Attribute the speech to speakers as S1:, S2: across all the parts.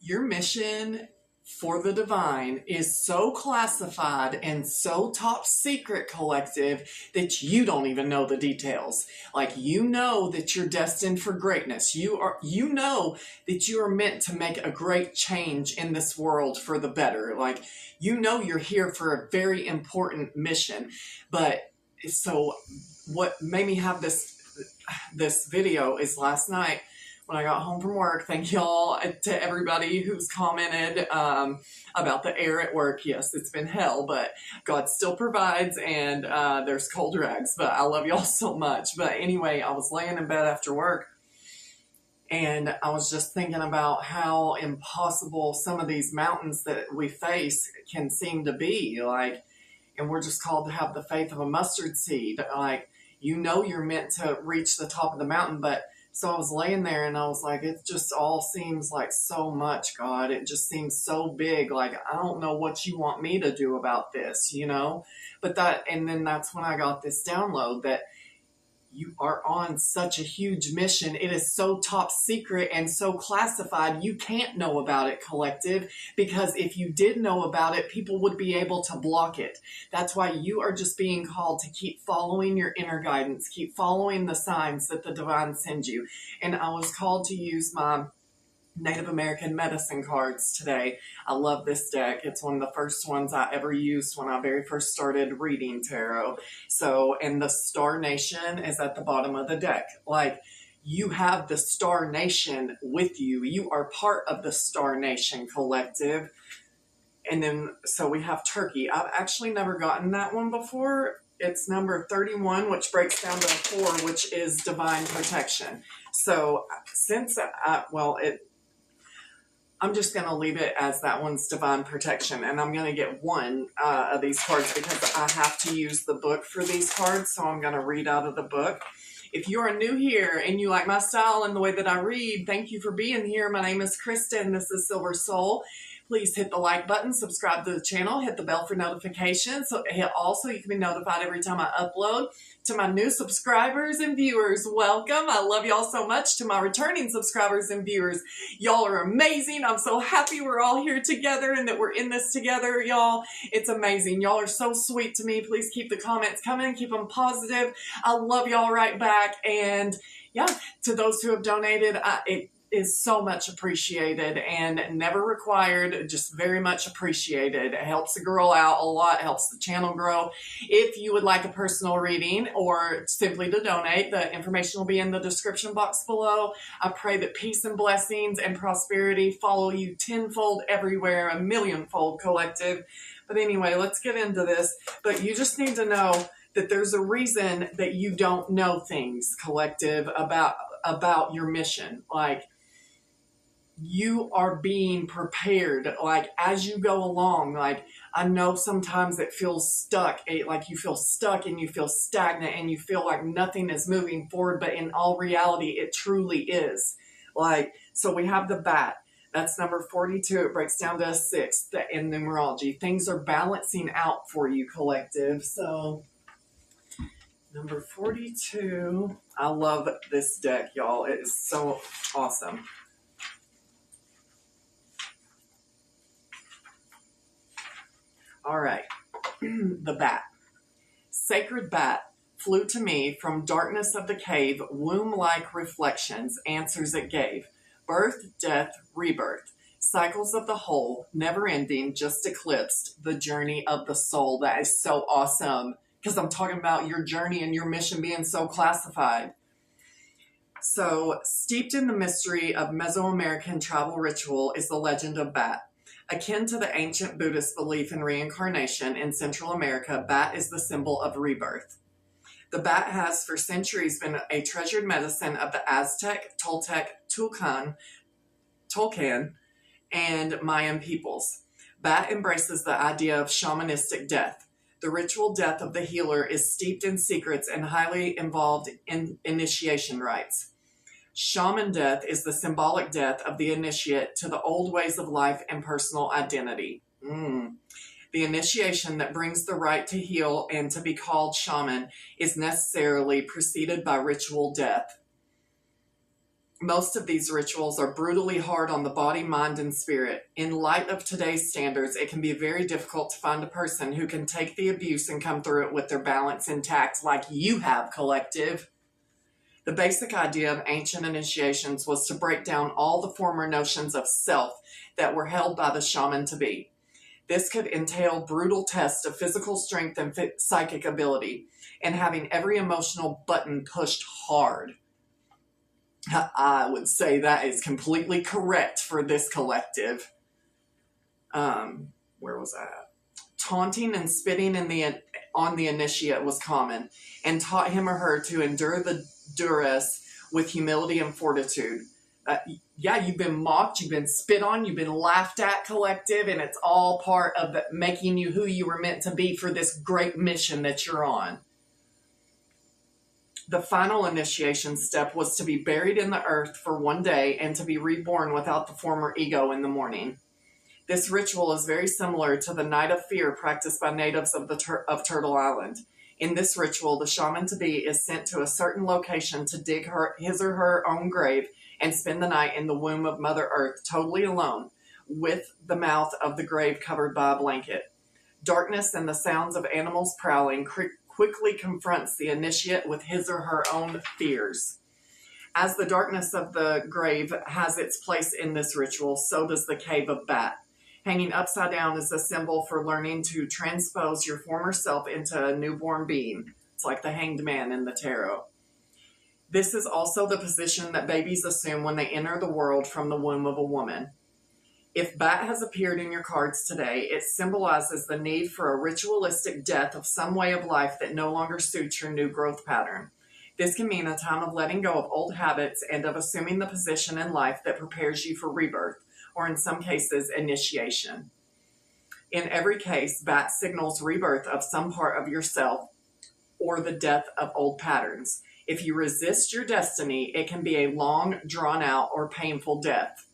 S1: Your mission for the divine is so classified and so top secret, collective, that you don't even know the details. Like, you know that you're destined for greatness. You know that you are meant to make a great change in this world for the better. Like, you know you're here for a very important mission. But so what made me have this video is last night when I got home from work. Thank y'all to everybody who's commented about the air at work. Yes, it's been hell, but God still provides, and there's cold rags, but I love y'all so much. But anyway, I was laying in bed after work, and I was just thinking about how impossible some of these mountains that we face can seem to be. Like, and we're just called to have the faith of a mustard seed. Like, you know you're meant to reach the top of the mountain, but so I was laying there and I was like, it just all seems like so much, God. It just seems so big. Like, I don't know what you want me to do about this, you know? And then that's when I got this download that you are on such a huge mission. It is so top secret and so classified. You can't know about it, collective, because if you did know about it, people would be able to block it. That's why you are just being called to keep following your inner guidance, keep following the signs that the divine sends you. And I was called to use my Native American medicine cards today. I love this deck. It's one of the first ones I ever used when I very first started reading tarot. So, and the Star Nation is at the bottom of the deck. Like, you have the Star Nation with you. You are part of the Star Nation, collective. And then, so we have Turkey. I've actually never gotten that one before. It's number 31, which breaks down to 4, which is divine protection. So since I'm just going to leave it as that one's divine protection. And I'm going to get one of these cards because I have to use the book for these cards. So I'm going to read out of the book. If you are new here and you like my style and the way that I read, thank you for being here. My name is Kristen. This is Silver Soul. Please hit the like button, subscribe to the channel, hit the bell for notifications. So also, you can be notified every time I upload. To my new subscribers and viewers, welcome. I love y'all so much. To my returning subscribers and viewers, y'all are amazing. I'm so happy we're all here together and that we're in this together, y'all. It's amazing. Y'all are so sweet to me. Please keep the comments coming. Keep them positive. I love y'all right back. And yeah, to those who have donated, it is so much appreciated and never required, just very much appreciated. It helps the girl out a lot, helps the channel grow. If you would like a personal reading or simply to donate, the information will be in the description box below. I pray that peace and blessings and prosperity follow you tenfold everywhere, a millionfold, collective. But anyway, let's get into this. But you just need to know that there's a reason that you don't know things, collective, about your mission. Like, you are being prepared, like, as you go along. Like, I know sometimes it feels stuck, like you feel stuck and you feel stagnant and you feel like nothing is moving forward, but in all reality, it truly is. Like, so we have the bat. That's number 42. It breaks down to a 6 in numerology. Things are balancing out for you, collective. So number 42. I love this deck, y'all. It is so awesome. All right, the bat. Sacred bat flew to me from darkness of the cave, womb-like reflections, answers it gave. Birth, death, rebirth, cycles of the whole, never ending, just eclipsed, the journey of the soul. That is so awesome, because I'm talking about your journey and your mission being so classified. So, steeped in the mystery of Mesoamerican tribal ritual is the legend of Bat. Akin to the ancient Buddhist belief in reincarnation in Central America, bat is the symbol of rebirth. The bat has for centuries been a treasured medicine of the Aztec, Toltec, Tolkien, and Mayan peoples. Bat embraces the idea of shamanistic death. The ritual death of the healer is steeped in secrets and highly involved in initiation rites. Shaman death is the symbolic death of the initiate to the old ways of life and personal identity. The initiation that brings the right to heal and to be called shaman is necessarily preceded by ritual death. Most of these rituals are brutally hard on the body, mind, and spirit. In light of today's standards, it can be very difficult to find a person who can take the abuse and come through it with their balance intact like you have, collective. The basic idea of ancient initiations was to break down all the former notions of self that were held by the shaman to be. This could entail brutal tests of physical strength and psychic ability, and having every emotional button pushed hard. I would say that is completely correct for this collective. Where was I at? Taunting and spitting on the initiate was common, and taught him or her to endure the duress with humility and fortitude. Yeah, you've been mocked, you've been spit on, you've been laughed at, collective, and it's all part of making you who you were meant to be for this great mission that you're on. The final initiation step was to be buried in the earth for one day and to be reborn without the former ego in the morning. This ritual is very similar to the Night of Fear practiced by natives of Turtle Island. In this ritual, the shaman-to-be is sent to a certain location to dig his or her own grave and spend the night in the womb of Mother Earth, totally alone, with the mouth of the grave covered by a blanket. Darkness and the sounds of animals prowling quickly confronts the initiate with his or her own fears. As the darkness of the grave has its place in this ritual, so does the cave of Bat. Hanging upside down is a symbol for learning to transpose your former self into a newborn being. It's like the hanged man in the tarot. This is also the position that babies assume when they enter the world from the womb of a woman. If Bat has appeared in your cards today, it symbolizes the need for a ritualistic death of some way of life that no longer suits your new growth pattern. This can mean a time of letting go of old habits and of assuming the position in life that prepares you for rebirth, or in some cases, initiation. In every case, Bat signals rebirth of some part of yourself or the death of old patterns. If you resist your destiny, it can be a long, drawn-out, or painful death.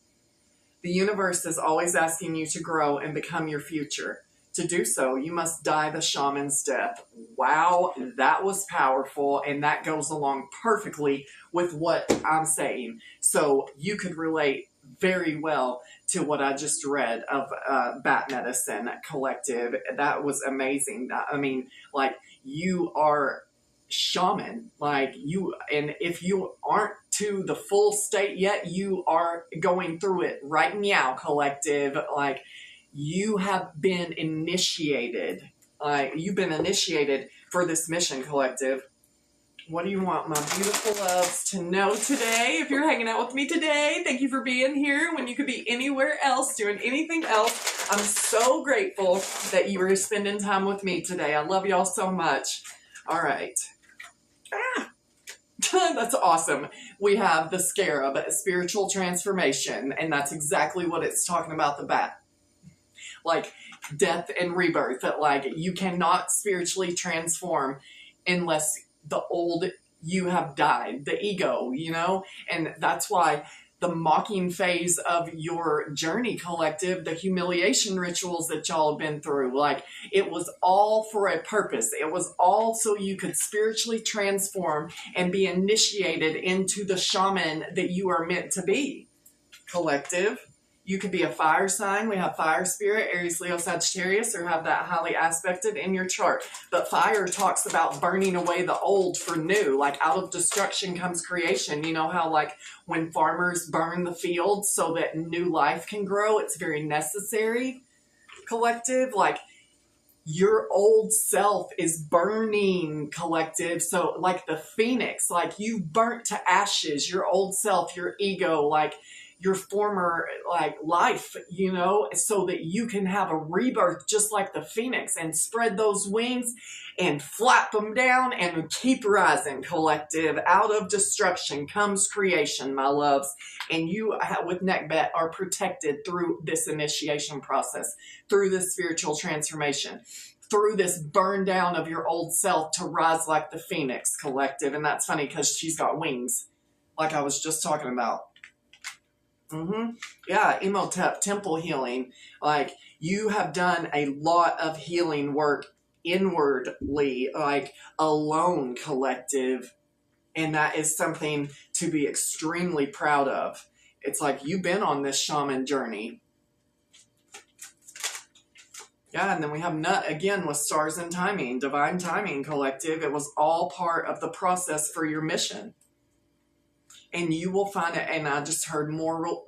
S1: The universe is always asking you to grow and become your future. To do so, you must die the shaman's death. Wow, that was powerful, and that goes along perfectly with what I'm saying. So you could relate very well to what I just read of Bat Medicine Collective. That was amazing. I mean, like, you are shaman, like you, and if you aren't to the full state yet, you are going through it right now, collective. Like, you have been initiated. Like, you've been initiated for this mission, collective. What do you want my beautiful loves to know today? If you're hanging out with me today, thank you for being here when you could be anywhere else doing anything else. I'm so grateful that you were spending time with me today. I love y'all so much. All right. That's awesome. We have the scarab, spiritual transformation, and that's exactly what it's talking about, the bat. Like, death and rebirth. That, like, you cannot spiritually transform unless the old you have died, the ego, you know? And that's why the mocking phase of your journey, collective, the humiliation rituals that y'all have been through, like, it was all for a purpose. It was all so you could spiritually transform and be initiated into the shaman that you are meant to be, collective. You could be a fire sign. We have fire spirit, Aries, Leo, Sagittarius, or have that highly aspected in your chart. But fire talks about burning away the old for new. Like, out of destruction comes creation. You know how, like, when farmers burn the fields so that new life can grow, it's very necessary, collective. Like, your old self is burning, collective. So, like the phoenix, like, you burnt to ashes, your old self, your ego, like, your former, like, life, you know, so that you can have a rebirth just like the phoenix and spread those wings and flap them down and keep rising, collective. Out of destruction comes creation, my loves. And you, with Neckbet, are protected through this initiation process, through this spiritual transformation, through this burn down of your old self to rise like the phoenix, collective. And that's funny because she's got wings, like I was just talking about. Yeah, Emotep, temple healing. Like, you have done a lot of healing work inwardly, like, alone, collective. And that is something to be extremely proud of. It's like you've been on this shaman journey. Yeah, and then we have Nut again with stars and timing, divine timing collective. It was all part of the process for your mission. And you will find it, and I just heard more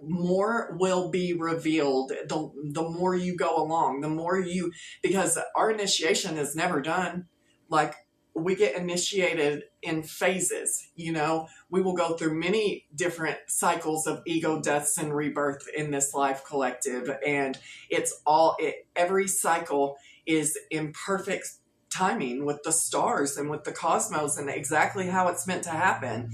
S1: will be revealed the more you go along, the more you, because our initiation is never done. Like, we get initiated in phases, you know. We will go through many different cycles of ego deaths and rebirth in this life collective, and every cycle is in perfect timing with the stars and with the cosmos and exactly how it's meant to happen.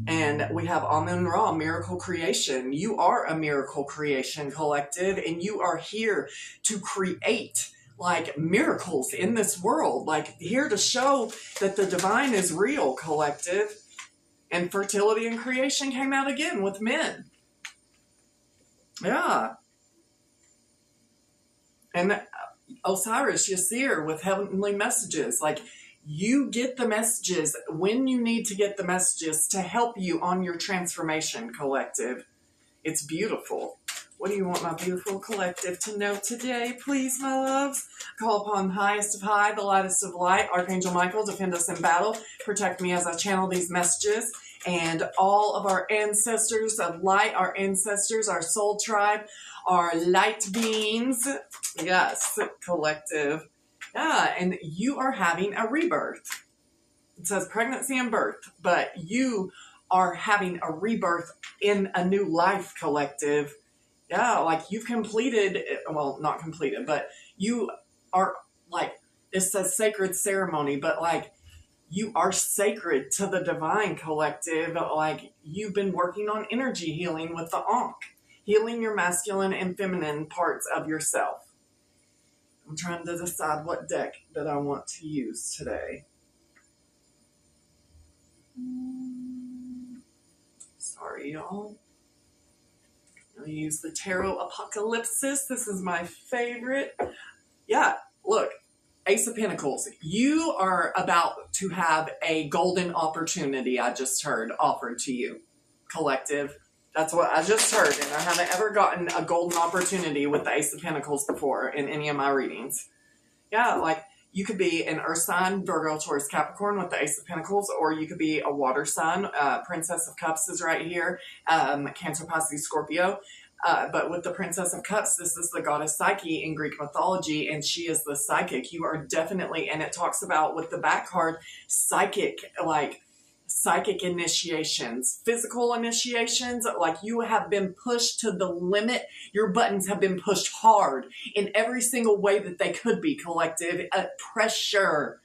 S1: And we have Amun Ra, miracle creation. You are a miracle creation collective, and you are here to create like miracles in this world, like here to show that the divine is real collective. And fertility and creation came out again with men. Yeah. And Osiris, Yasir with heavenly messages. Like, you get the messages when you need to get the messages to help you on your transformation collective. It's beautiful. What do you want my beautiful collective to know today, please, my loves? Call upon the highest of high, the lightest of light, Archangel Michael, defend us in battle, protect me as I channel these messages, and all of our ancestors of light, our ancestors, our soul tribe, our light beings. Yes, collective. Yeah, and you are having a rebirth. It says pregnancy and birth, but you are having a rebirth in a new life collective. Yeah, like you've completed, well, not completed, but you are like, it says sacred ceremony, but like you are sacred to the divine collective. Like you've been working on energy healing with the Ankh, healing your masculine and feminine parts of yourself. I'm trying to decide what deck that I want to use today. Sorry, y'all. I'll use the Tarot Apocalypsis. This is my favorite. Yeah, look, Ace of Pentacles. You are about to have a golden opportunity, I just heard, offered to you, collective. That's what I just heard, and I haven't ever gotten a golden opportunity with the Ace of Pentacles before in any of my readings. Yeah, like you could be an Earth sign, Virgo, Taurus, Capricorn with the Ace of Pentacles, or you could be a water sign. Princess of Cups is right here. Cancer, Pisces, Scorpio. But with the Princess of Cups, this is the goddess Psyche in Greek mythology, and she is the psychic. You are definitely, and it talks about with the back card, psychic initiations, physical initiations, like you have been pushed to the limit. Your buttons have been pushed hard in every single way that they could be, collective. Pressure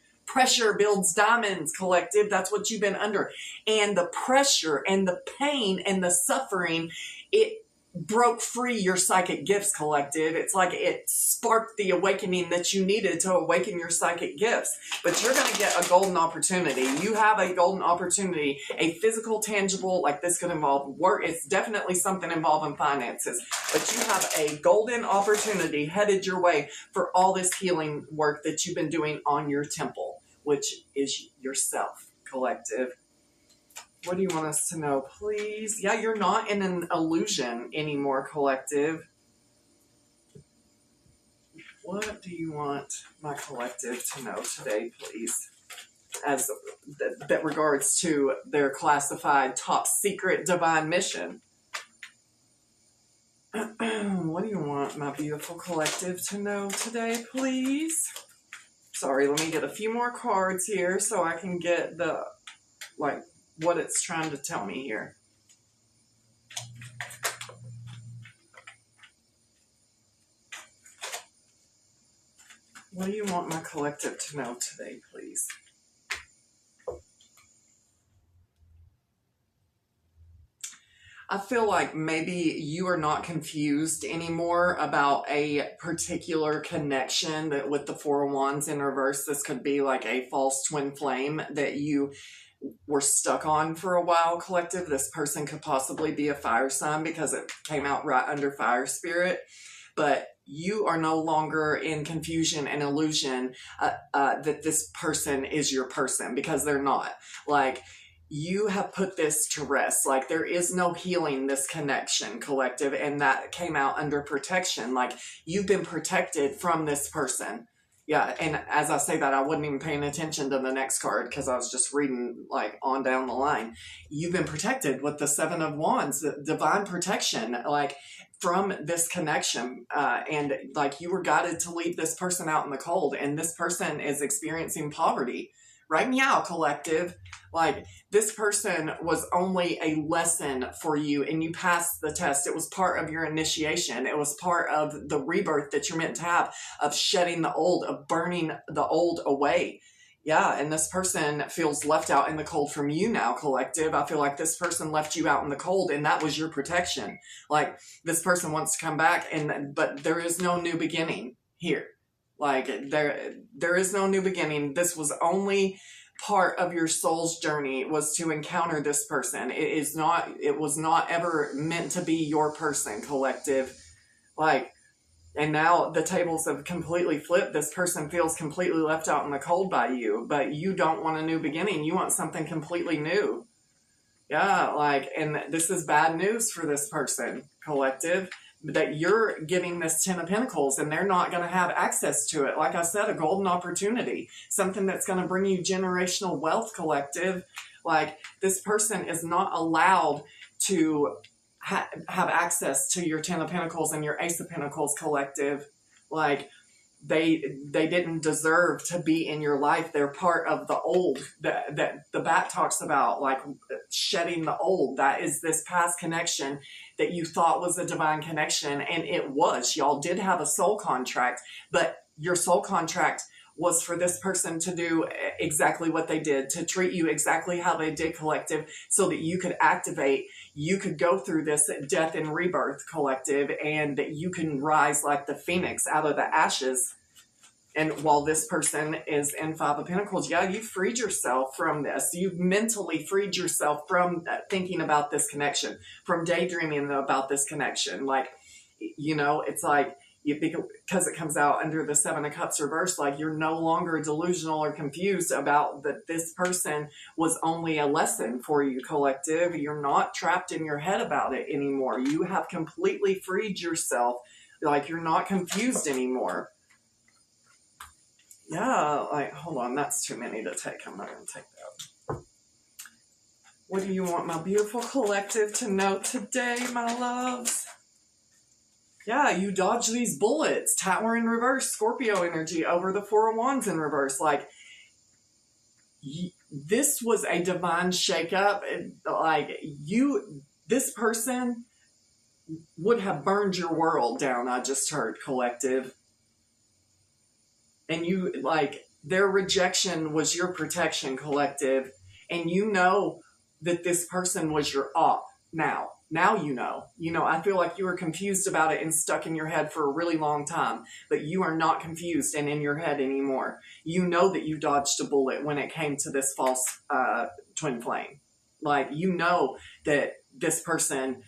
S1: builds diamonds, collective. That's what you've been under. And the pressure and the pain and the suffering, it broke free your psychic gifts, collective. It's like it sparked the awakening that you needed to awaken your psychic gifts. But you're going to get a golden opportunity. You have a golden opportunity, a physical, tangible, like this could involve work. It's definitely something involving finances. But you have a golden opportunity headed your way for all this healing work that you've been doing on your temple, which is yourself, collective. What do you want us to know, please? Yeah, you're not in an illusion anymore, collective. What do you want my collective to know today, please? As that regards to their classified top secret divine mission. What do you want my beautiful collective to know today, please? Sorry, let me get a few more cards here so I can get the, like, what it's trying to tell me here. What do you want my collective to know today, please? I feel like maybe you are not confused anymore about a particular connection that with the Four of Wands in reverse. This could be like a false twin flame that you were stuck on for a while, collective. This person could possibly be a fire sign because it came out right under fire spirit. But you are no longer in confusion and illusion that this person is your person, because they're not. Like, you have put this to rest. Like, there is no healing this connection, collective, and that came out under protection. Like, you've been protected from this person. Yeah, and as I say that, I wasn't even paying attention to the next card because I was just reading, like, on down the line. You've been protected with the Seven of Wands, the divine protection, like, from this connection. And, like, you were guided to leave this person out in the cold, and this person is experiencing poverty. Right meow, collective. Like, this person was only a lesson for you, and you passed the test. It was part of your initiation. It was part of the rebirth that you're meant to have, of shedding the old, of burning the old away. Yeah, and this person feels left out in the cold from you now, collective. I feel like this person left you out in the cold, and that was your protection. Like, this person wants to come back, but there is no new beginning here. Like, there is no new beginning. This was only part of your soul's journey, was to encounter this person. It was not ever meant to be your person, collective. Like, and now the tables have completely flipped. This person feels completely left out in the cold by you, but you don't want a new beginning. You want something completely new. Yeah, like, and this is bad news for this person, collective, that you're giving this Ten of Pentacles and they're not going to have access to it. Like I said, a golden opportunity, something that's going to bring you generational wealth, collective. Like, this person is not allowed to have access to your Ten of Pentacles and your Ace of Pentacles, collective. Like, they didn't deserve to be in your life. They're part of the old that the bat talks about, like shedding the old. That is this past connection that you thought was a divine connection, and it was. Y'all did have a soul contract, but your soul contract was for this person to do exactly what they did, to treat you exactly how they did, collective, so that you could activate, you could go through this death and rebirth, collective, and that you can rise like the phoenix out of the ashes. And while this person is in Five of Pentacles, yeah, you freed yourself from this. You've mentally freed yourself from thinking about this connection, from daydreaming about this connection. Like, you know, it's like, because it comes out under the Seven of Cups reversed, like, you're no longer delusional or confused about that this person was only a lesson for you, collective. You're not trapped in your head about it anymore. You have completely freed yourself. Like, you're not confused anymore. Yeah, like, hold on, that's too many to take. I'm not going to take that. What do you want my beautiful collective to know today, my loves? Yeah, you dodge these bullets. Tower in reverse, Scorpio energy over the Four of Wands in reverse. Like, this was a divine shakeup. Like, this person would have burned your world down, I just heard, collective. And you, like, their rejection was your protection, collective. And you know that this person was your op now. Now you know. You know, I feel like you were confused about it and stuck in your head for a really long time. But you are not confused and in your head anymore. You know that you dodged a bullet when it came to this false twin flame. Like, you know that this person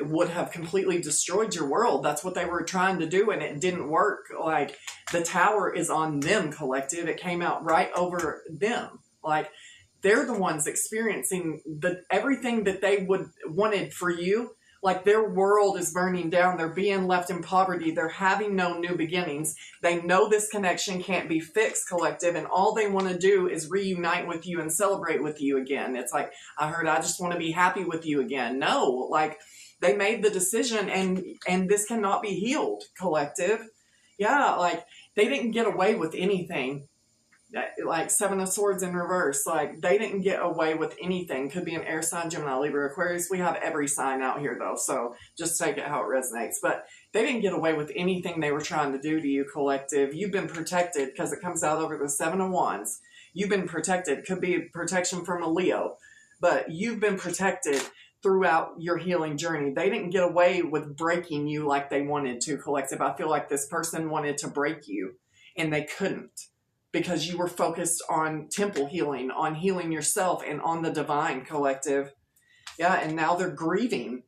S1: would have completely destroyed your world. That's what they were trying to do, and it didn't work. Like, the tower is on them, collective. It came out right over them. Like, they're the ones experiencing everything that they wanted for you. Like, their world is burning down. They're being left in poverty. They're having no new beginnings. They know this connection can't be fixed, collective, and all they want to do is reunite with you and celebrate with you again. It's like, I just want to be happy with you again. No, like, they made the decision, and this cannot be healed, collective. Yeah, like, they didn't get away with anything. Like, Seven of Swords in reverse. Like, they didn't get away with anything. Could be an air sign, Gemini, Libra, Aquarius. We have every sign out here, though, so just take it how it resonates. But they didn't get away with anything they were trying to do to you, collective. You've been protected, because it comes out over the Seven of Wands. You've been protected. Could be protection from a Leo. But you've been protected throughout your healing journey. They didn't get away with breaking you like they wanted to, collective. I feel like this person wanted to break you, and they couldn't, because you were focused on temple healing, on healing yourself, and on the divine, collective. Yeah, and now they're grieving.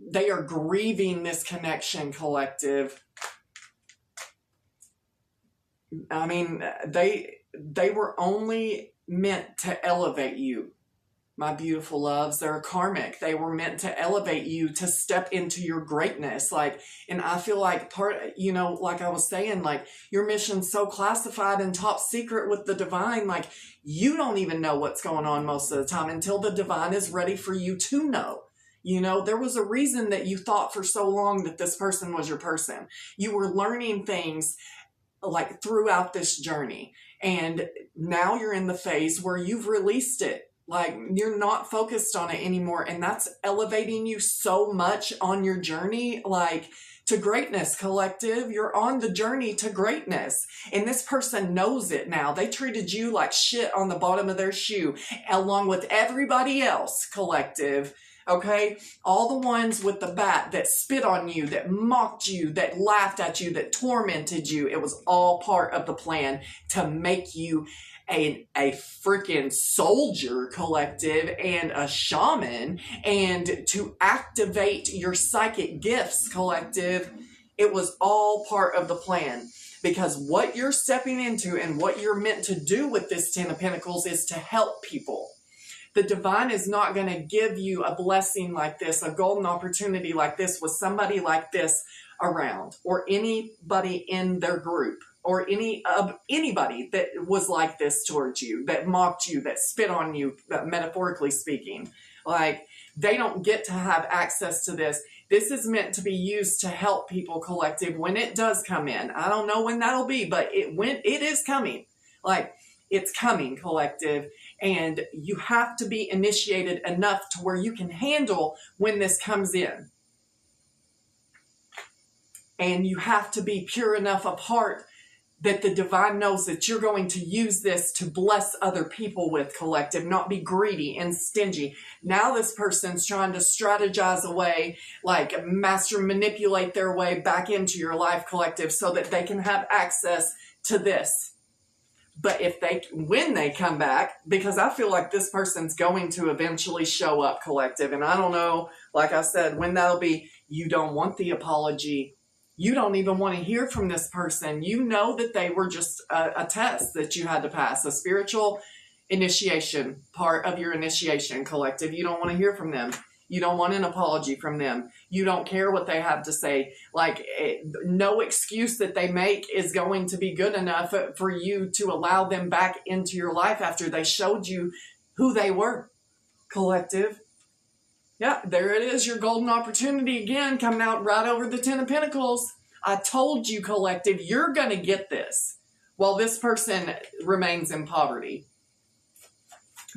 S1: They are grieving this connection, collective. I mean, they were only meant to elevate you. my beautiful loves. They're karmic. They were meant to elevate you to step into your greatness. Like, and I feel like like I was saying, like your mission's so classified and top secret with the divine, like you don't even know what's going on most of the time until the divine is ready for you to know. There was a reason that you thought for so long that this person was your person. You were learning things like throughout this journey. And now you're in the phase where you've released it. Like you're not focused on it anymore. And that's elevating you so much on your journey, like to greatness, collective. You're on the journey to greatness. And this person knows it now. They treated you like shit on the bottom of their shoe, along with everybody else, collective. Okay, all the ones with the bat that spit on you, that mocked you, that laughed at you, that tormented you. It was all part of the plan to make you a freaking soldier, collective, and a shaman, and to activate your psychic gifts, collective. It was all part of the plan, because what you're stepping into and what you're meant to do with this 10 of Pentacles is to help people. The divine is not going to give you a blessing like this, a golden opportunity like this with somebody like this around, or anybody in their group, or anybody that was like this towards you, that mocked you, that spit on you, metaphorically speaking. Like, they don't get to have access to this. This is meant to be used to help people, collective, when it does come in. I don't know when that'll be, but when it is coming. Like, it's coming, collective. And you have to be initiated enough to where you can handle when this comes in. And you have to be pure enough of heart that the divine knows that you're going to use this to bless other people with, collective, not be greedy and stingy. Now this person's trying to strategize a way, like master manipulate their way back into your life, collective, so that they can have access to this. But when they come back, because I feel like this person's going to eventually show up, collective, and I don't know, like I said, when that'll be. You don't want the apology. You don't even want to hear from this person. You know that they were just a test that you had to pass, a spiritual initiation, part of your initiation, collective. You don't want to hear from them. You don't want an apology from them. You don't care what they have to say. Like, no excuse that they make is going to be good enough for you to allow them back into your life after they showed you who they were, collective. Yeah, there it is, your golden opportunity again, coming out right over the 10 of Pentacles. I told you, collective, you're going to get this while this person remains in poverty.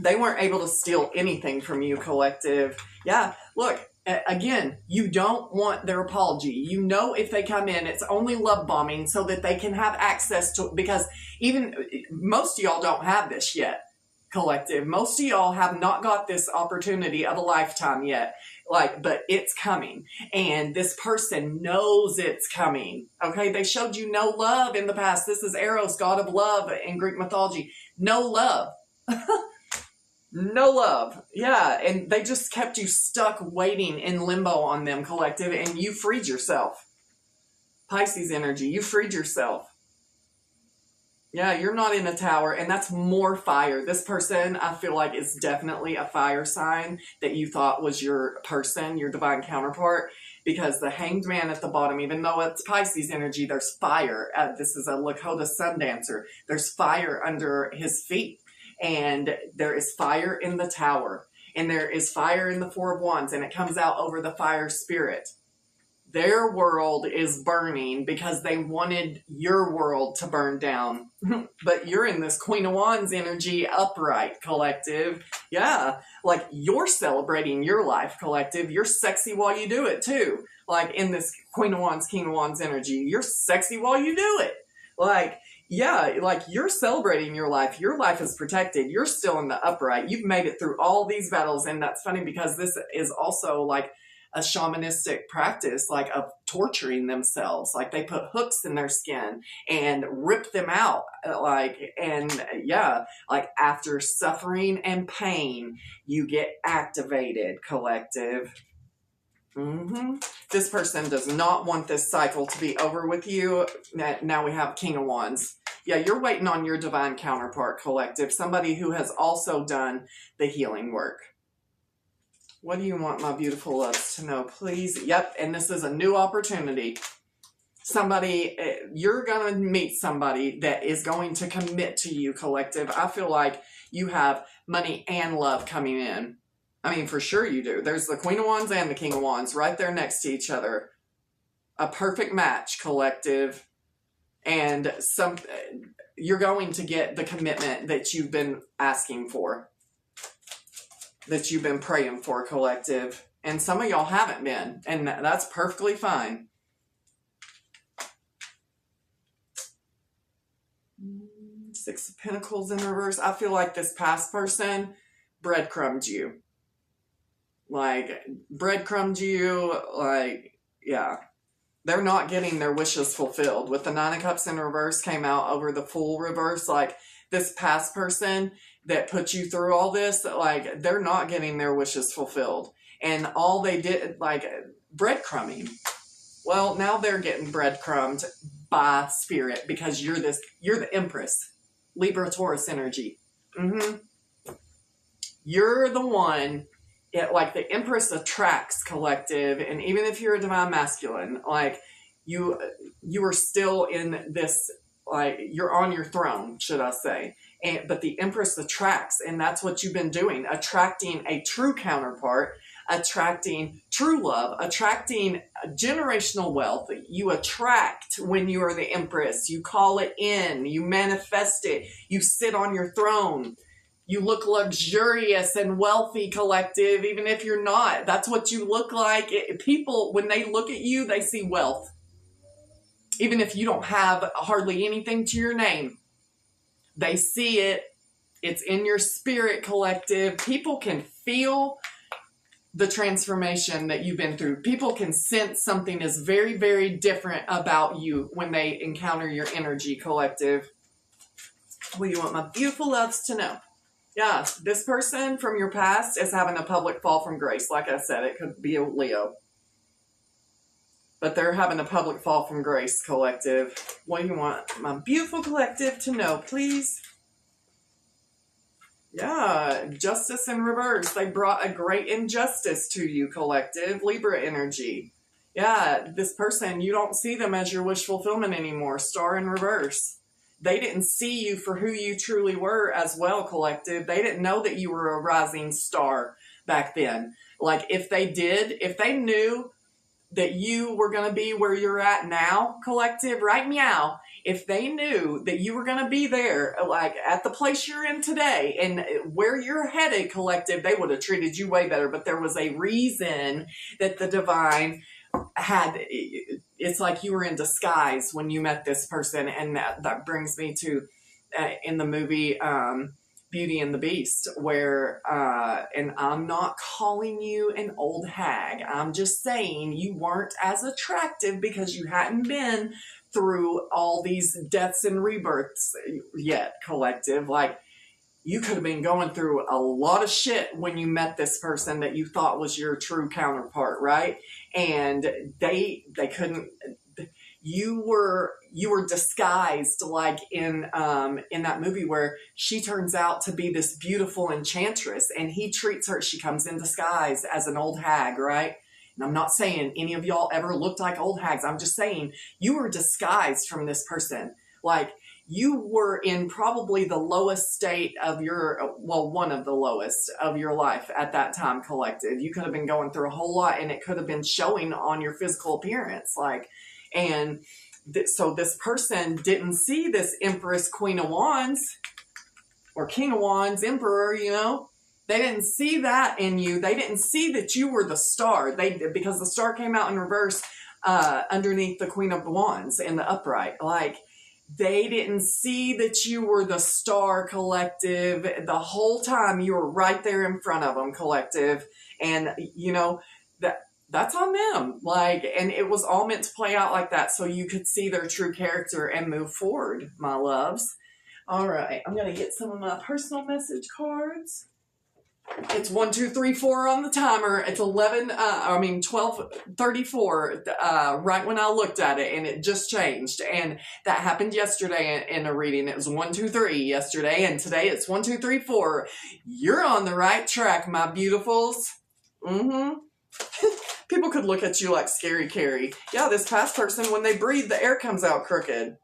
S1: They weren't able to steal anything from you, collective. Yeah, look, again, you don't want their apology. You know, if they come in, it's only love bombing so that they can have access to, because even most of y'all don't have this yet, collective. Most of y'all have not got this opportunity of a lifetime yet. Like, but it's coming. And this person knows it's coming. Okay, they showed you no love in the past. This is Eros, god of love in Greek mythology. No love. No love. Yeah, and they just kept you stuck waiting in limbo on them, collective, and you freed yourself. Pisces energy, you freed yourself. Yeah, you're not in a tower, and that's more fire. This person, I feel like, is definitely a fire sign that you thought was your person, your divine counterpart, because the Hanged Man at the bottom, even though it's Pisces energy, there's fire. This is a Lakota sun dancer. There's fire under his feet. And there is fire in the tower, and there is fire in the Four of Wands, and it comes out over the fire spirit. Their world is burning because they wanted your world to burn down. But you're in this Queen of Wands energy, upright, collective. Yeah, like you're celebrating your life, collective. You're sexy while you do it too. Like in this Queen of Wands, King of Wands energy, you're sexy while you do it. Like, yeah, like you're celebrating your life. Your life is protected. You're still in the upright. You've made it through all these battles. And that's funny because this is also like a shamanistic practice, like of torturing themselves. Like they put hooks in their skin and rip them out. Like, and yeah, like after suffering and pain, you get activated, collective. This person does not want this cycle to be over with you. Now we have King of Wands. Yeah, you're waiting on your divine counterpart, collective. Somebody who has also done the healing work. What do you want my beautiful loves to know, please? Yep, and this is a new opportunity. Somebody, you're going to meet somebody that is going to commit to you, collective. I feel like you have money and love coming in. I mean, for sure you do. There's the Queen of Wands and the King of Wands right there next to each other. A perfect match, collective. And you're going to get the commitment that you've been asking for, that you've been praying for, collective. And some of y'all haven't been, and that's perfectly fine. Six of Pentacles in reverse. I feel like this past person breadcrumbed you. Like, breadcrumbed you, like, yeah. They're not getting their wishes fulfilled. With the Nine of Cups in reverse came out over the Fool reverse. Like, this past person that put you through all this, like, they're not getting their wishes fulfilled. And all they did, like, breadcrumbing. Well, now they're getting breadcrumbed by spirit because you're the Empress. Libra, Taurus energy. You're the one. Like the Empress attracts, collective, and even if you're a divine masculine, like you are still in this, like you're on your throne, should I say? But the Empress attracts, and that's what you've been doing, attracting a true counterpart, attracting true love, attracting generational wealth. You attract when you are the Empress. You call it in, you manifest it, you sit on your throne. You look luxurious and wealthy, collective, even if you're not. That's what you look like. People, when they look at you, they see wealth. Even if you don't have hardly anything to your name, they see it. It's in your spirit, collective. People can feel the transformation that you've been through. People can sense something is very, very different about you when they encounter your energy, collective. What do you want my beautiful loves to know? Yeah, this person from your past is having a public fall from grace. Like I said, it could be a Leo. But they're having a public fall from grace, collective. What do you want my beautiful collective to know, please? Yeah, justice in reverse. They brought a great injustice to you, collective. Libra energy. Yeah, this person, you don't see them as your wish fulfillment anymore. Star in reverse. They didn't see you for who you truly were as well, collective. They didn't know that you were a rising star back then. Like, if they did, if they knew that you were going to be where you're at now, collective, right meow, if they knew that you were going to be there, like, at the place you're in today and where you're headed, collective, they would have treated you way better. But there was a reason that the divine had. It's like you were in disguise when you met this person. And that brings me to in the movie Beauty and the Beast, where and I'm not calling you an old hag, I'm just saying you weren't as attractive because you hadn't been through all these deaths and rebirths yet, collective. Like, you could have been going through a lot of shit when you met this person that you thought was your true counterpart, right? And they couldn't. You were disguised, like in that movie where she turns out to be this beautiful enchantress, and he treats her. She comes in disguise as an old hag, right? And I'm not saying any of y'all ever looked like old hags. I'm just saying you were disguised from this person, like. You were in probably the lowest state of your, well, one of the lowest of your life at that time, collective. You could have been going through a whole lot, and it could have been showing on your physical appearance. Like, and so this person didn't see this Empress, Queen of Wands, or King of Wands, Emperor, you know. They didn't see that in you. They didn't see that you were the star. Because the star came out in reverse underneath the Queen of Wands in the upright. Like, they didn't see that you were the star, collective. The whole time you were right there in front of them, collective. And, you know, that's on them. Like, and it was all meant to play out like that so you could see their true character and move forward, my loves. All right, I'm going to get some of my personal message cards. It's 1, 2, 3, 4 on the timer. It's 12:34, right when I looked at it, and it just changed. And that happened yesterday in a reading. It was 1, 2, 3 yesterday, and today it's 1, 2, 3, 4. You're on the right track, my beautifuls. People could look at you like Scary Carrie. Yeah, this past person, when they breathe, the air comes out crooked.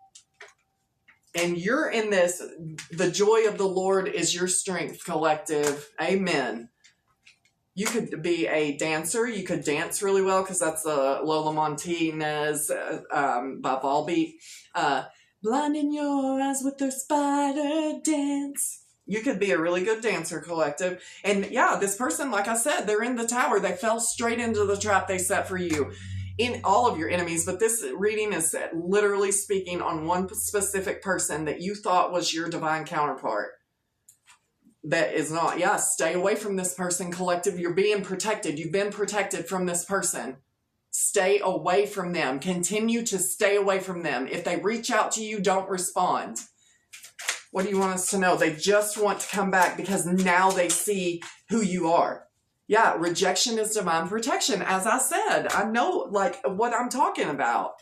S1: And you're in this, the joy of the Lord is your strength, collective. Amen. You could be a dancer. You could dance really well, because that's Lola Montez by Volbeat. Blinding your eyes with their spider dance. You could be a really good dancer, collective. And yeah, this person, like I said, they're in the tower. They fell straight into the trap they set for you. In all of your enemies, but this reading is literally speaking on one specific person that you thought was your divine counterpart. That is not. Yeah, stay away from this person, collective. You're being protected. You've been protected from this person. Stay away from them. Continue to stay away from them. If they reach out to you, don't respond. What do you want us to know? They just want to come back because now they see who you are. Yeah, rejection is divine protection. As I said, I know like what I'm talking about.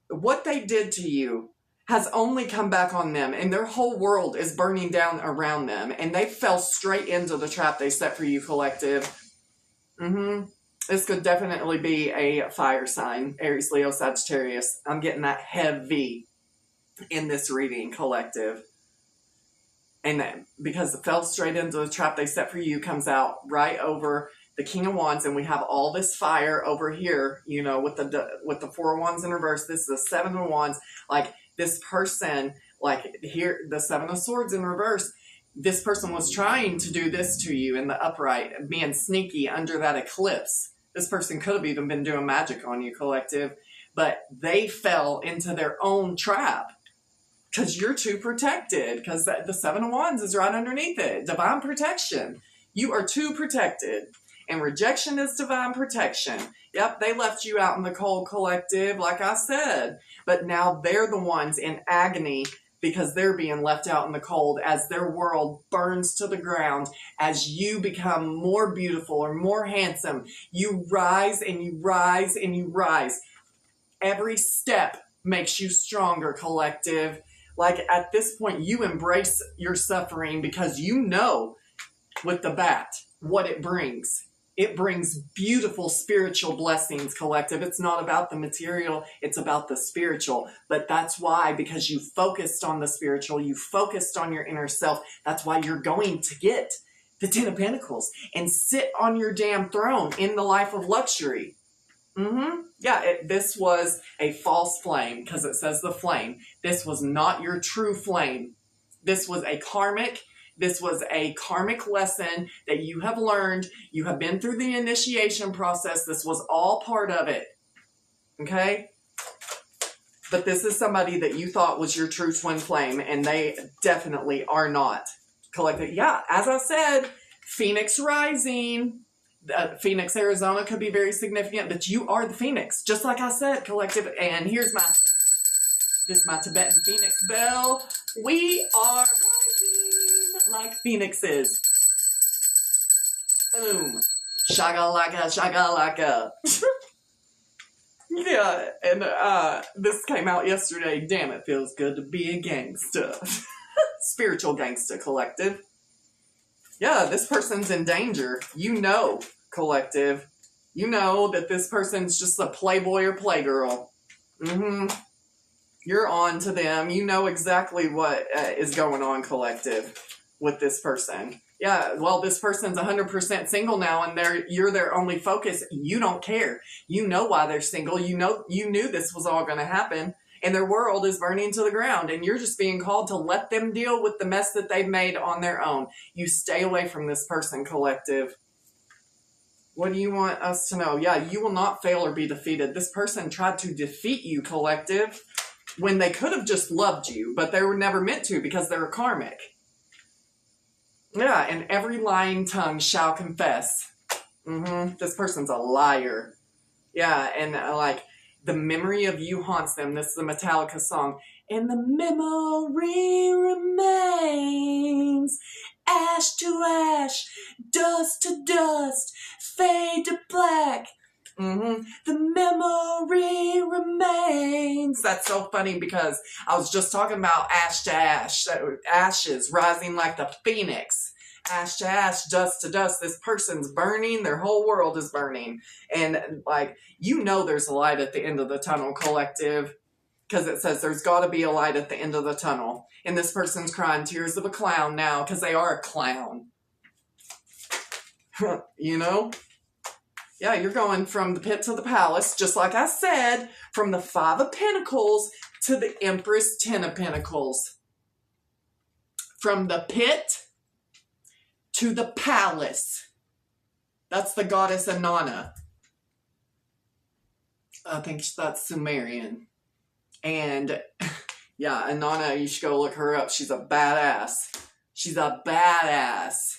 S1: What they did to you has only come back on them, and their whole world is burning down around them, and they fell straight into the trap they set for you, collective. This could definitely be a fire sign, Aries, Leo, Sagittarius. I'm getting that heavy in this reading, collective. And then, because it fell straight into the trap they set for you, comes out right over the King of Wands, and we have all this fire over here, you know, with the 4 of Wands in reverse. This is the 7 of Wands. Like, this person, like here, the 7 of Swords in reverse, this person was trying to do this to you in the upright, being sneaky under that eclipse. This person could have even been doing magic on you, collective, but they fell into their own trap. Because you're too protected. Because the 7 of Wands is right underneath it. Divine protection. You are too protected. And rejection is divine protection. Yep, they left you out in the cold, collective, like I said. But now they're the ones in agony because they're being left out in the cold as their world burns to the ground. As you become more beautiful or more handsome, you rise and you rise and you rise. Every step makes you stronger, collective. Like, at this point, you embrace your suffering because you know with the bat what it brings. It brings beautiful spiritual blessings, collective. It's not about the material, it's about the spiritual. But that's why, because you focused on the spiritual, you focused on your inner self, that's why you're going to get the 10 of Pentacles and sit on your damn throne in the life of luxury. Yeah, this was a false flame because it says the flame. This was not your true flame. This was a karmic lesson that you have learned. You have been through the initiation process. This was all part of it. Okay? But this is somebody that you thought was your true twin flame, and they definitely are not. Collective. Yeah, as I said, Phoenix rising. Phoenix, Arizona could be very significant, but you are the Phoenix, just like I said, collective. And here's my Tibetan Phoenix bell. We are rising like phoenixes. Boom. Shagalaka, shagalaka. Yeah, and this came out yesterday. Damn, it feels good to be a gangster. Spiritual gangster, collective. Yeah, this person's in danger. You know, collective. You know that this person's just a playboy or playgirl. You're on to them. You know exactly what is going on, collective, with this person. Yeah, well, this person's 100% single now, and you're their only focus. You don't care. You know why they're single. You knew this was all going to happen. And their world is burning to the ground, and you're just being called to let them deal with the mess that they've made on their own. You stay away from this person, collective. What do you want us to know? Yeah, you will not fail or be defeated. This person tried to defeat you, collective, when they could have just loved you, but they were never meant to because they were karmic. Yeah, and every lying tongue shall confess. This person's a liar. Yeah, and the memory of you haunts them. This is a Metallica song. And the memory remains Ash to ash, dust to dust, fade to black. The memory remains. That's so funny because I was just talking about ash to ash, ashes rising like the phoenix. Ash to ash, dust to dust. This person's burning. Their whole world is burning. And like, you know there's a light at the end of the tunnel, collective. Because it says there's got to be a light at the end of the tunnel. And this person's crying tears of a clown now because they are a clown. You know? Yeah, you're going from the pit to the palace, just like I said, from the Five of Pentacles to the Empress Ten of Pentacles. From the pit to the palace. That's the goddess Inanna. I think that's Sumerian. And yeah, Inanna, you should go look her up. She's a badass. She's a badass.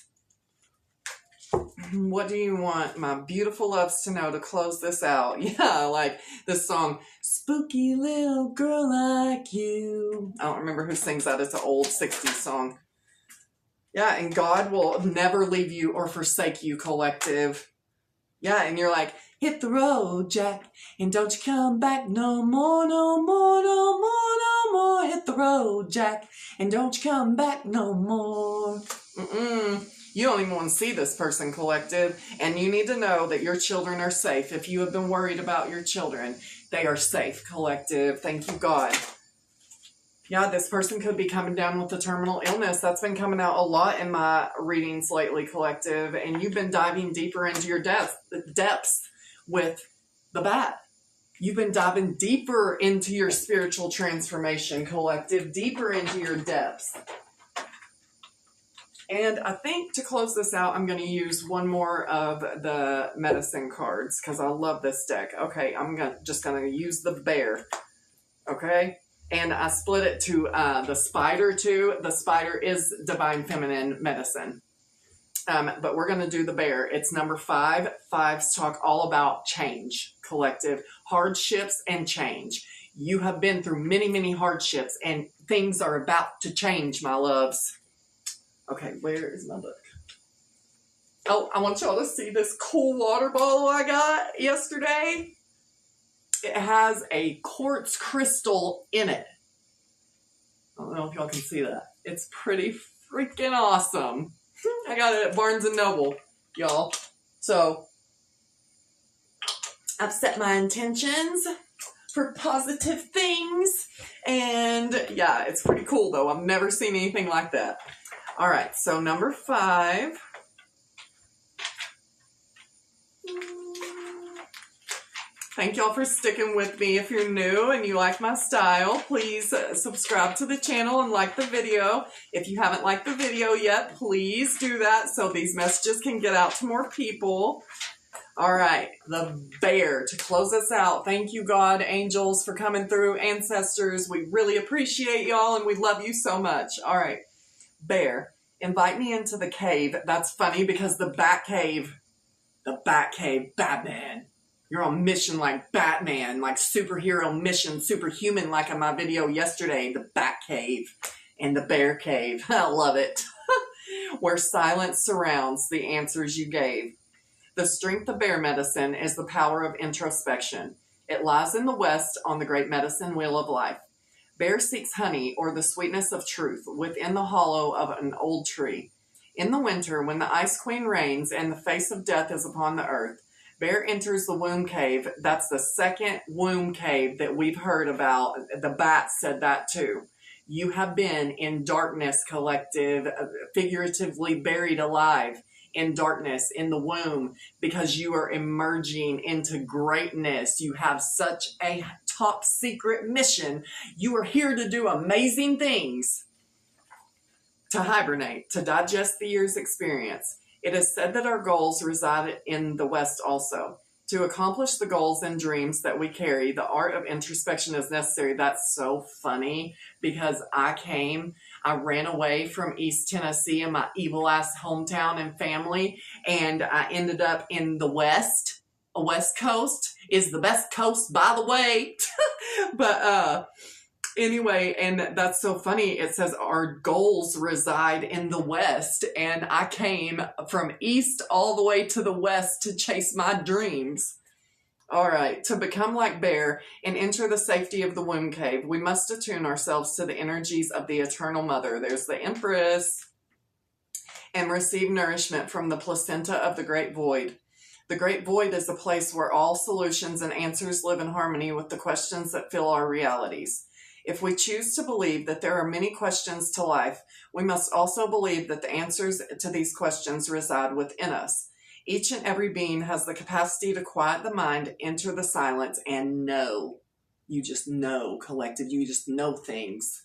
S1: What do you want my beautiful loves to know to close this out? Yeah, like this song, Spooky Little Girl Like You. I don't remember who sings that. It's an old 60s song. Yeah, and God will never leave you or forsake you, collective. Yeah, and you're like, hit the road, Jack, and don't you come back no more, no more, no more, no more. Hit the road, Jack, and don't you come back no more. You don't even want to see this person, collective. And you need to know that your children are safe. If you have been worried about your children, they are safe, collective. Thank you, God. Yeah, this person could be coming down with a terminal illness. That's been coming out a lot in my readings lately, collective. And you've been diving deeper into your depths with the bat. You've been diving deeper into your spiritual transformation, collective. Deeper into your depths. And I think to close this out, I'm going to use one more of the medicine cards because I love this deck. Okay, I'm just going to use the bear. Okay, and I split it to the spider too. The spider is divine feminine medicine. But we're going to do the bear. It's number 5. Fives talk all about change, collective, hardships and change. You have been through many, many hardships and things are about to change, my loves. Okay, where is my book? Oh, I want y'all to see this cool water bottle I got yesterday. It has a quartz crystal in it. I don't know if y'all can see that. It's pretty freaking awesome. I got it at Barnes & Noble, y'all. So, I've set my intentions for positive things. And yeah, it's pretty cool though. I've never seen anything like that. All right, so number 5. Thank y'all for sticking with me. If you're new and you like my style, please subscribe to the channel and like the video. If you haven't liked the video yet, please do that so these messages can get out to more people. All right, the bear to close us out. Thank you, God, angels, for coming through, ancestors. We really appreciate y'all and we love you so much. All right. Bear, invite me into the cave. That's funny because the Batcave, Batman. You're on mission like Batman, like superhero mission, superhuman like in my video yesterday, the Batcave and the Bear Cave. I love it. Where silence surrounds the answers you gave. The strength of bear medicine is the power of introspection. It lies in the west on the great medicine wheel of life. Bear seeks honey, or the sweetness of truth, within the hollow of an old tree. In the winter, when the Ice Queen reigns and the face of death is upon the earth, Bear enters the womb cave. That's the second womb cave that we've heard about. The bat said that too. You have been in darkness, collective, figuratively buried alive in darkness, in the womb, because you are emerging into greatness. You have such a top secret mission. You are here to do amazing things, to hibernate, to digest the year's experience. It is said that our goals reside in the West also. To accomplish the goals and dreams that we carry, the art of introspection is necessary. That's so funny because I ran away from East Tennessee and my evil ass hometown and family, and I ended up in the West. West Coast is the best coast, by the way. But Anyway, and that's so funny. It says our goals reside in the West, and I came from East all the way to the West to chase my dreams. All right, to become like Bear and enter the safety of the womb cave, we must attune ourselves to the energies of the Eternal Mother. There's the Empress. And receive nourishment from the placenta of the Great Void. The Great Void is a place where all solutions and answers live in harmony with the questions that fill our realities. If we choose to believe that there are many questions to life, we must also believe that the answers to these questions reside within us. Each and every being has the capacity to quiet the mind, enter the silence, and know. You just know, collective. You just know things.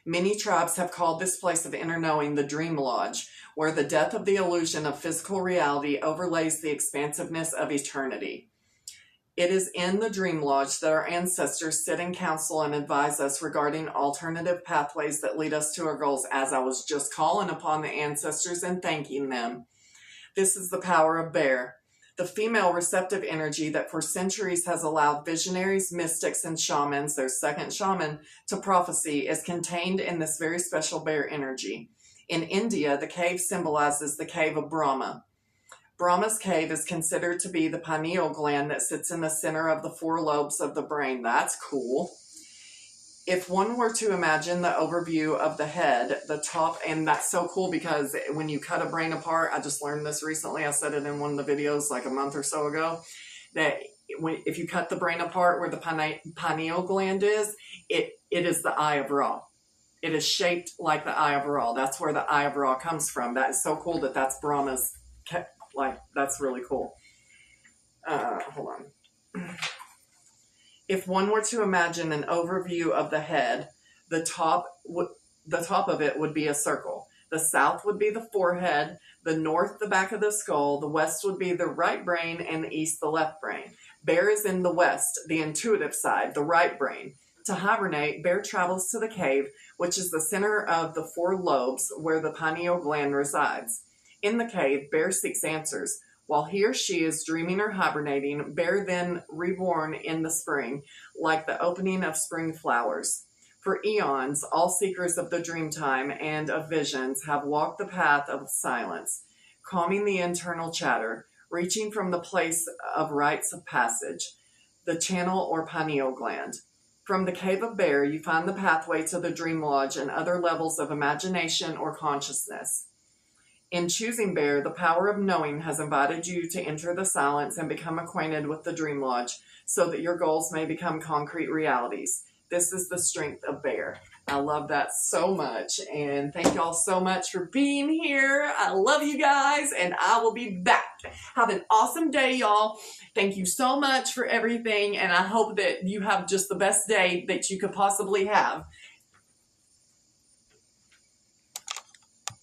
S1: Many tribes have called this place of inner knowing the Dream Lodge, where the death of the illusion of physical reality overlays the expansiveness of eternity. It is in the Dream Lodge that our ancestors sit in council and advise us regarding alternative pathways that lead us to our goals, as I was just calling upon the ancestors and thanking them. This is the power of Bear, the female receptive energy that for centuries has allowed visionaries, mystics, and shamans, their second shaman, to prophecy, is contained in this very special Bear energy. In India, the cave symbolizes the cave of Brahma. Brahma's cave is considered to be the pineal gland that sits in the center of the 4 lobes of the brain. That's cool. If one were to imagine the overview of the head, the top, and that's so cool because when you cut a brain apart, I just learned this recently, I said it in one of the videos like a month or so ago, that if you cut the brain apart where the pineal gland is, it is the eye of Ra. It is shaped like the eye of Ra. That's where the eye of Ra comes from. That is so cool that that's Brahma's, like, that's really cool. Hold on. If one were to imagine an overview of the head, the top of it would be a circle. The south would be the forehead, the north the back of the skull, the west would be the right brain, and the east the left brain. Bear is in the west, the intuitive side, the right brain. To hibernate, Bear travels to the cave, which is the center of the 4 lobes where the pineal gland resides. In the cave, Bear seeks answers. While he or she is dreaming or hibernating, Bear then reborn in the spring, like the opening of spring flowers. For eons, all seekers of the dream time and of visions have walked the path of silence, calming the internal chatter, reaching from the place of rites of passage, the channel or pineal gland. From the cave of Bear, you find the pathway to the Dream Lodge and other levels of imagination or consciousness. In choosing Bear, the power of knowing has invited you to enter the silence and become acquainted with the Dream Lodge so that your goals may become concrete realities. This is the strength of Bear. I love that so much, and thank y'all so much for being here. I love you guys, and I will be back. Have an awesome day, y'all. Thank you so much for everything, and I hope that you have just the best day that you could possibly have.